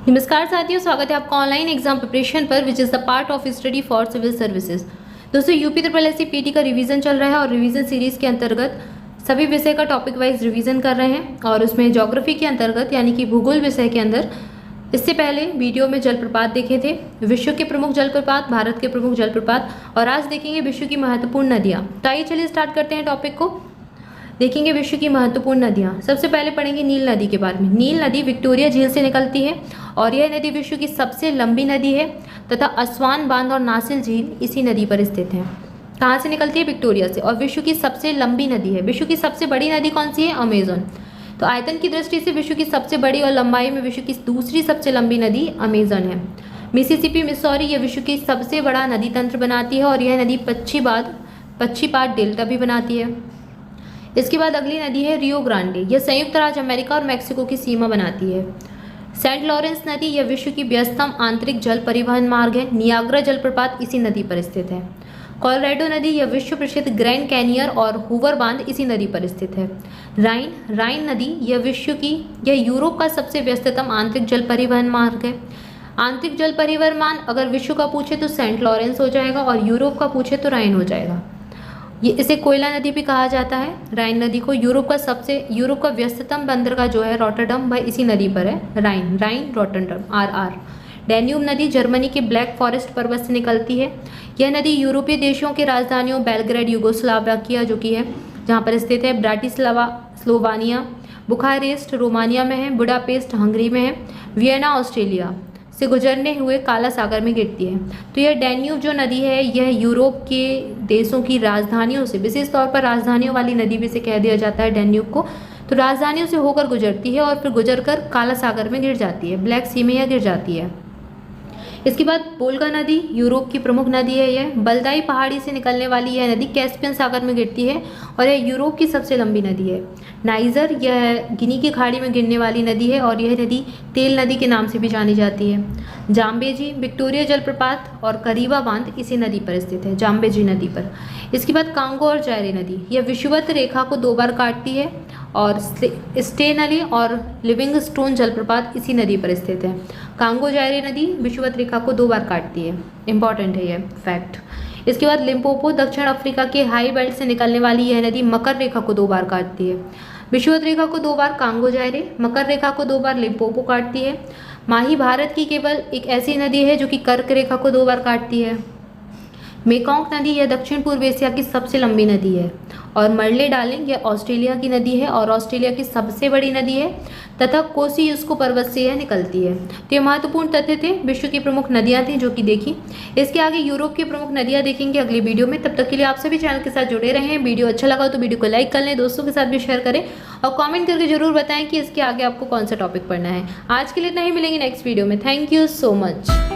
नमस्कार साथियों, स्वागत है आपका ऑनलाइन एग्जाम प्रिपरेशन पर which is the part of study for civil services. दोस्तों UP triple S C PT का रिवीजन चल रहा है और रिवीजन सीरीज के अंतर्गत सभी विषय का टॉपिक वाइज रिवीजन कर रहे हैं और उसमें ज्योग्राफी के अंतर्गत यानी कि भूगोल विषय के अंदर इससे पहले वीडियो में जलप्रपात देखे थे, विश्व के प्रमुख जलप्रपात, भारत के प्रमुख जलप्रपात, और आज देखेंगे विश्व की महत्वपूर्ण नदियाँ। तो आइए चलिए स्टार्ट करते हैं टॉपिक को। देखेंगे विश्व की महत्वपूर्ण नदियाँ। सबसे पहले पढ़ेंगे नील नदी के बारे में। नील नदी विक्टोरिया झील से निकलती है और यह नदी विश्व की सबसे लंबी नदी है तथा असवान बांध और नासिर झील इसी नदी पर स्थित है। कहाँ से निकलती है? विक्टोरिया से। और विश्व की सबसे लंबी नदी है। विश्व की सबसे बड़ी नदी कौन सी है? अमेजन। तो आयतन की दृष्टि से विश्व की सबसे बड़ी और लंबाई में विश्व की दूसरी सबसे लंबी नदी अमेजन है। मिसिसिपी मिसौरी यह विश्व की सबसे बड़ा नदी तंत्र बनाती है और यह नदी पश्चिपाद डेल्टा भी बनाती है। इसके बाद अगली नदी है रियो ग्रांडे। यह संयुक्त राज्य अमेरिका और मैक्सिको की सीमा बनाती है। सेंट लॉरेंस नदी यह विश्व की व्यस्तम आंतरिक जल परिवहन मार्ग है। नियाग्रा जलप्रपात इसी नदी पर स्थित है। कोलोराडो नदी यह विश्व प्रसिद्ध ग्रैंड कैनियन और हूवर बांध इसी नदी पर स्थित है। राइन नदी यह यूरोप का सबसे व्यस्ततम आंतरिक जल परिवहन मार्ग है। आंतरिक जल परिवहन मार्ग अगर विश्व का पूछे तो सेंट लॉरेंस हो जाएगा और यूरोप का पूछे तो राइन हो जाएगा। ये इसे कोयला नदी भी कहा जाता है। राइन नदी को यूरोप का व्यस्ततम बंदरगाह जो है रॉटरडम, वह इसी नदी पर है। राइन रॉटरडम RR। डैन्यूब नदी जर्मनी के ब्लैक फॉरेस्ट पर्वत से निकलती है। यह नदी यूरोपीय देशों के राजधानियों बेलग्रेड यूगोस्लाविया जो कि है जहाँ पर स्थित है, ब्राटिस्लावा स्लोवानिया, बुखारेस्ट रोमानिया में है, बुडापेस्ट हंगरी में है, वियना ऑस्ट्रिया से गुजरने हुए काला सागर में गिरती है। तो यह डैन्यूब जो नदी है यह यूरोप के देशों की राजधानियों से, विशेष तौर पर राजधानियों वाली नदी भी से कह दिया जाता है डैन्यूब को। तो राजधानियों से होकर गुजरती है और फिर गुजरकर काला सागर में गिर जाती है, ब्लैक सी में यह गिर जाती है। इसके बाद वोल्गा नदी यूरोप की प्रमुख नदी है। यह बलदाई पहाड़ी से निकलने वाली यह नदी कैस्पियन सागर में गिरती है और यह यूरोप की सबसे लंबी नदी है। नाइजर यह गिनी की खाड़ी में गिरने वाली नदी है और यह नदी तेल नदी के नाम से भी जानी जाती है। जाम्बेजी विक्टोरिया जलप्रपात और करीबा बांध इसी नदी पर स्थित है, जाम्बेजी नदी पर। इसके बाद कांगो और जायरे नदी यह विषुवत रेखा को 2 बार काटती है और स्टेनली और लिविंगस्टोन जलप्रपात इसी नदी पर स्थित है। कांगो जायरे नदी विषुवत रेखा को 2 बार काटती है, इंपॉर्टेंट है यह फैक्ट। इसके बाद लिम्पोपो दक्षिण अफ्रीका के हाई बेल्ट से निकलने वाली यह नदी मकर रेखा को 2 बार काटती है। विषुवत रेखा को 2 बार कांगो जायरे, मकर रेखा को 2 बार लिम्पोपो काटती है। माही भारत की केवल एक ऐसी नदी है जो कि कर्क रेखा को 2 बार काटती है। मेकॉन्ग नदी यह दक्षिण पूर्व एशिया की सबसे लंबी नदी है और मरले डार्लिंग यह ऑस्ट्रेलिया की नदी है और ऑस्ट्रेलिया की सबसे बड़ी नदी है तथा कोसियुस्को पर्वत से यह निकलती है। तो ये महत्वपूर्ण तथ्य थे, विश्व की प्रमुख नदियां थी जो कि देखी। इसके आगे यूरोप की प्रमुख नदियां देखेंगे अगली वीडियो में। तब तक के लिए आप सभी चैनल के साथ जुड़े रहें। वीडियो अच्छा लगा तो वीडियो को लाइक कर लें, दोस्तों के साथ भी शेयर करें और कॉमेंट करके जरूर बताएं कि इसके आगे आपको कौन सा टॉपिक पढ़ना है। आज के लिए इतना ही, मिलेंगे नेक्स्ट वीडियो में। Thank you so much.